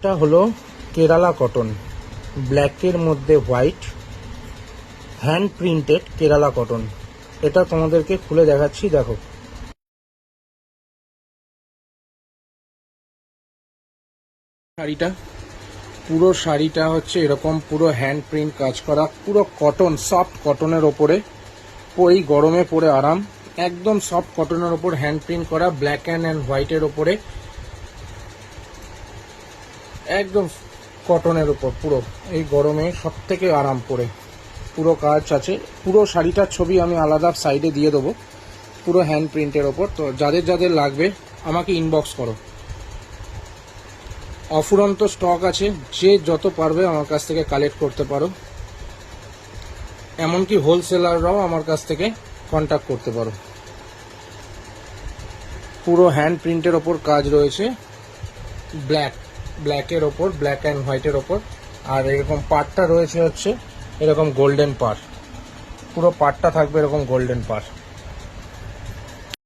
এটা হলো কেরালা কটন, ব্ল্যাকের মধ্যে white, hand printed Kerala cotton. এটা তোমাদেরকে খুলে দেখাচ্ছি, দেখো। শাড়িটা শাড়িটা হচ্ছে এরকম পুরো হ্যান্ড প্রিন্ট কাজ করা, পুরো কটন, সফট কটনের ওপরে। এই গরমে পরে আরাম, একদম সফট কটনের ওপর হ্যান্ড প্রিন্ট করা, ব্ল্যাক অ্যান্ড হোয়াইটের ওপরে, একদম কটনের ওপর পুরো। এই গরমে সব থেকে আরাম পরে, পুরো কাজ আছে। পুরো শাড়িটার ছবি আমি আলাদা সাইডে দিয়ে দেবো, পুরো হ্যান্ড প্রিন্টের ওপর। তো যাদের যাদের লাগবে আমাকে ইনবক্স করো, অফুরন্ত স্টক আছে, যে যত পারবে আমার কাছ থেকে কালেক্ট করতে পারো। এমনকি হোলসেলাররাও আমার কাছ থেকে কন্ট্যাক্ট করতে পারো। পুরো হ্যান্ড প্রিন্টের ওপর কাজ রয়েছে, ব্ল্যাকের ওপর, ব্ল্যাক অ্যান্ড হোয়াইটের ওপর। আর এরকম পাড়টা রয়েছে হচ্ছে এরকম গোল্ডেন পাড়, পুরো পাড়টা থাকবে এরকম গোল্ডেন পাড়।